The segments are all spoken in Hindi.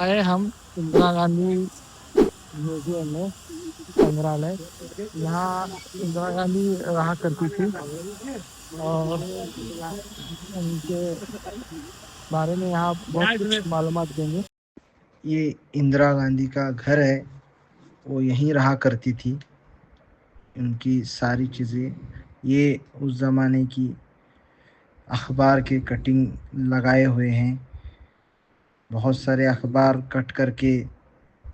आए हम इंदिरा गांधी म्यूजियम में, संग्रहालय। यहाँ इंदिरा गांधी रहा करती थी और उनके बारे में यहाँ बहुत कुछ मालूमात देंगे। ये इंदिरा गांधी का घर है, वो यहीं रहा करती थी। उनकी सारी चीज़ें, ये उस ज़माने की अखबार के कटिंग लगाए हुए हैं। बहुत सारे अखबार कट करके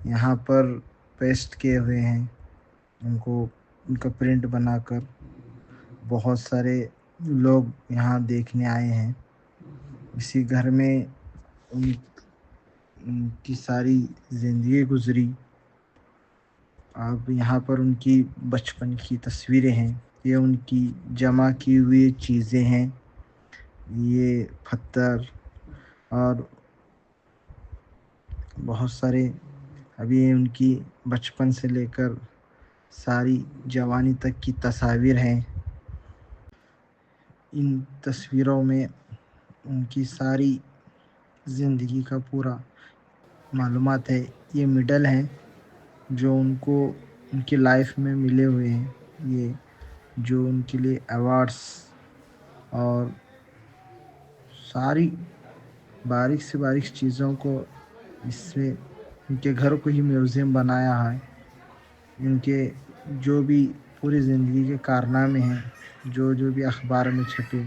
यहाँ पर पेस्ट किए हुए हैं, उनको उनका प्रिंट बनाकर। बहुत सारे लोग यहाँ देखने आए हैं। इसी घर में उनकी सारी ज़िंदगी गुजरी। अब यहाँ पर उनकी बचपन की तस्वीरें हैं, ये उनकी जमा की हुई चीज़ें हैं। ये पत्थर और बहुत सारे, अभी उनकी बचपन से लेकर सारी जवानी तक की तस्वीर हैं। इन तस्वीरों में उनकी सारी ज़िंदगी का पूरा मालूमात है। ये मेडल हैं जो उनको उनकी लाइफ में मिले हुए हैं, ये जो उनके लिए अवार्ड्स और सारी बारीक से बारीक चीज़ों को, इससे उनके घर को ही म्यूज़ियम बनाया है। उनके जो भी पूरी ज़िंदगी के कारनामे हैं, जो जो भी अखबार में छपे,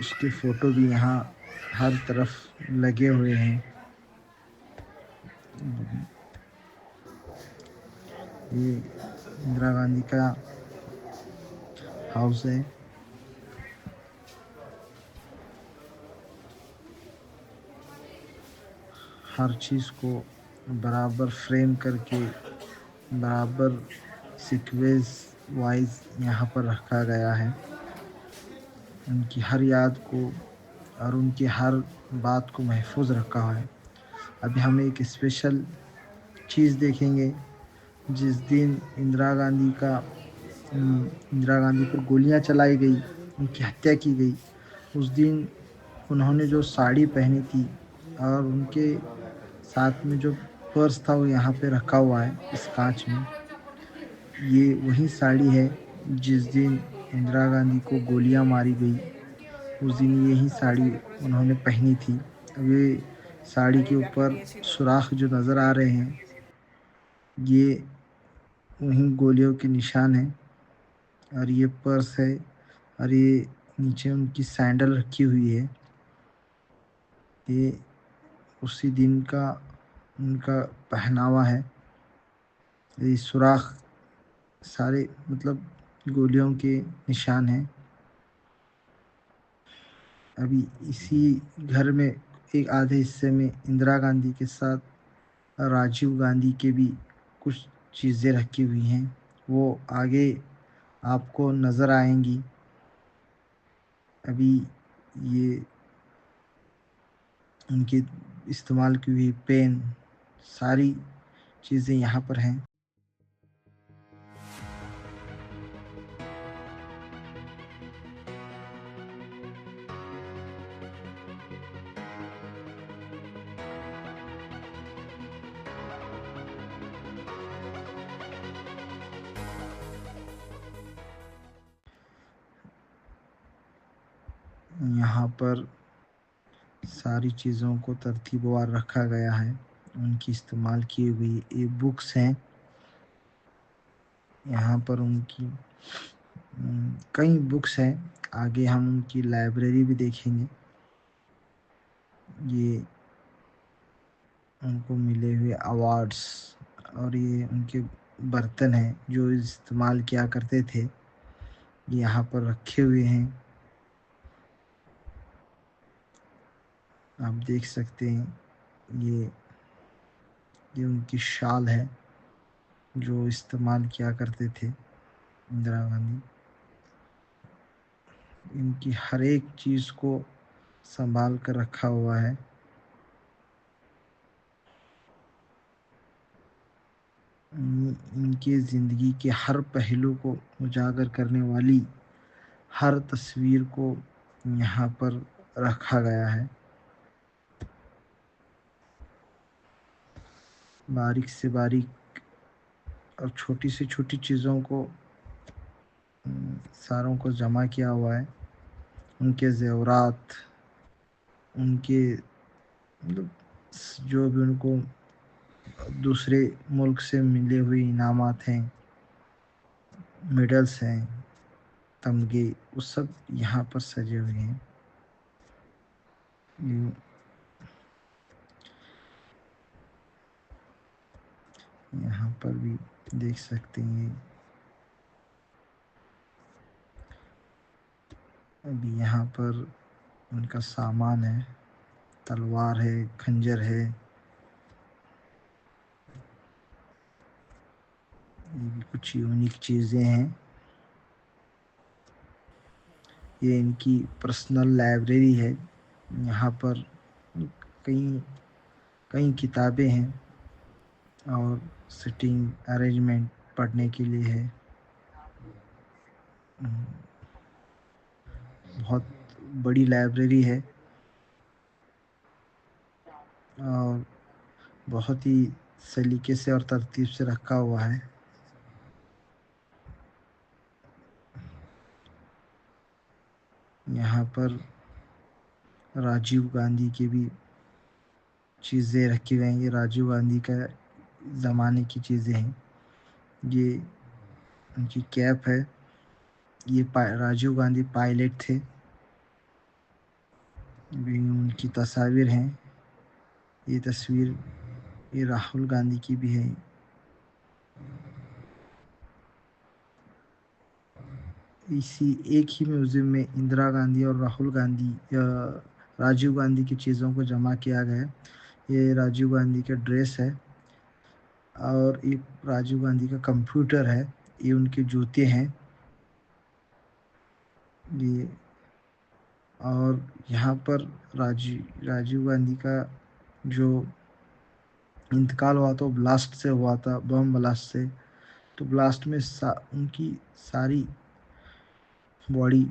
उसके फ़ोटो भी यहाँ हर तरफ लगे हुए हैं। ये इंदिरा गांधी का हाउस है। हर चीज़ को बराबर फ्रेम करके, बराबर सीक्वेंस वाइज यहाँ पर रखा गया है। उनकी हर याद को और उनकी हर बात को महफूज रखा है। अभी हम एक स्पेशल चीज़ देखेंगे। जिस दिन इंदिरा गांधी पर गोलियां चलाई गई, उनकी हत्या की गई, उस दिन उन्होंने जो साड़ी पहनी थी और उनके साथ में जो पर्स था, वो यहाँ पे रखा हुआ है इस कांच में। ये वही साड़ी है जिस दिन इंदिरा गांधी को गोलियां मारी गई, उस दिन यही साड़ी उन्होंने पहनी थी। अब ये साड़ी के ऊपर सुराख जो नज़र आ रहे हैं, ये वही गोलियों के निशान हैं। और ये पर्स है और ये नीचे उनकी सैंडल रखी हुई है। ये उसी दिन का उनका पहनावा है। ये सुराख सारे मतलब गोलियों के निशान हैं। अभी इसी घर में एक आधे हिस्से में इंदिरा गांधी के साथ राजीव गांधी के भी कुछ चीज़ें रखी हुई हैं, वो आगे आपको नज़र आएंगी। अभी ये उनकी इस्तेमाल की हुई पेन, सारी चीज़ें यहाँ पर हैं। यहाँ पर सारी चीज़ों को तरतीबवार रखा गया है। उनकी इस्तेमाल की हुई ये बुक्स हैं। यहाँ पर उनकी कई बुक्स हैं। आगे हम उनकी लाइब्रेरी भी देखेंगे। ये उनको मिले हुए अवार्ड्स और ये उनके बर्तन हैं जो इस्तेमाल किया करते थे, ये यहाँ पर रखे हुए हैं। आप देख सकते हैं, ये उनकी शाल है जो इस्तेमाल किया करते थे इंदिरा गांधी। इनकी हर एक चीज़ को संभाल कर रखा हुआ है। इनकी ज़िंदगी के हर पहलू को उजागर करने वाली हर तस्वीर को यहाँ पर रखा गया है। बारीक से बारीक और छोटी से छोटी चीज़ों को सारों को जमा किया हुआ है। उनके ज़ेवरात, उनके मतलब जो भी उनको दूसरे मुल्क से मिले हुए इनामात हैं, मेडल्स हैं, तमगे, वो सब यहाँ पर सजे हुए हैं। यहाँ पर भी देख सकते हैं। अभी यहाँ पर उनका सामान है, तलवार है, खंजर है। ये भी कुछ यूनिक चीज़ें हैं। ये इनकी पर्सनल लाइब्रेरी है। यहाँ पर कई कई किताबें हैं और सिटिंग अरेंजमेंट पढ़ने के लिए है। बहुत बड़ी लाइब्रेरी है और बहुत ही सलीके से और तरतीब से रखा हुआ है। यहाँ पर राजीव गांधी की भी चीज़ें रखी गई हैं। ये राजीव गांधी का ज़माने की चीज़ें हैं। ये उनकी कैप है। ये राजीव गांधी पायलट थे। भी उनकी तस्वीर हैं। ये तस्वीर ये राहुल गांधी की भी है। इसी एक ही म्यूज़ियम में इंदिरा गांधी और राहुल गांधी या राजीव गांधी की चीज़ों को जमा किया गया है। ये राजीव गांधी का ड्रेस है और ये राजीव गांधी का कंप्यूटर है। ये उनके जूते हैं। ये और यहाँ पर राजीव गांधी का जो इंतकाल हुआ था वो ब्लास्ट से हुआ था, बम ब्लास्ट से। तो ब्लास्ट में उनकी सारी बॉडी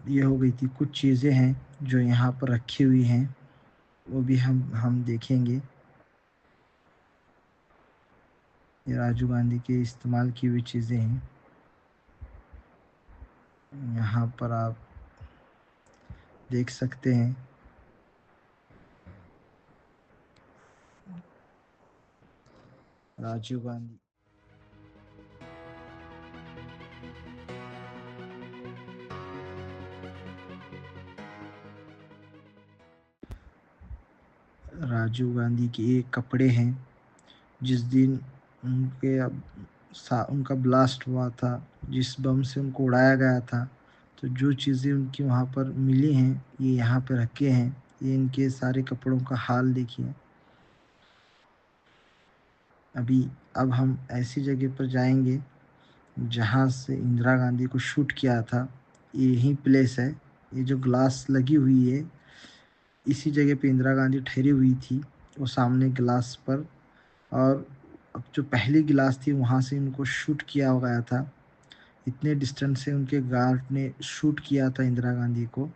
ये हो गई थी। कुछ चीज़ें हैं जो यहाँ पर रखी हुई हैं, वो भी हम देखेंगे। ये राजीव गांधी के इस्तेमाल की हुई चीज़ें हैं। यहाँ पर आप देख सकते हैं। राजीव गांधी राजीव गांधी के ये कपड़े हैं। जिस दिन उनका ब्लास्ट हुआ था, जिस बम से उनको उड़ाया गया था, तो जो चीज़ें उनकी वहाँ पर मिली हैं ये यहाँ पे रखे हैं। ये इनके सारे कपड़ों का हाल देखिए। अब हम ऐसी जगह पर जाएंगे जहाँ से इंदिरा गांधी को शूट किया था। यही प्लेस है। ये जो ग्लास लगी हुई है, इसी जगह पे इंदिरा गांधी ठहरी हुई थी, वो सामने ग्लास पर। और अब जो पहली गिलास थी वहाँ से इनको शूट किया गया था। इतने डिस्टेंस से उनके गार्ड ने शूट किया था इंदिरा गांधी को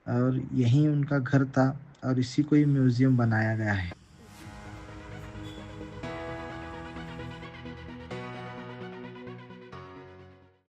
और यहीं उनका घर था और इसी को ही म्यूज़ियम बनाया गया है।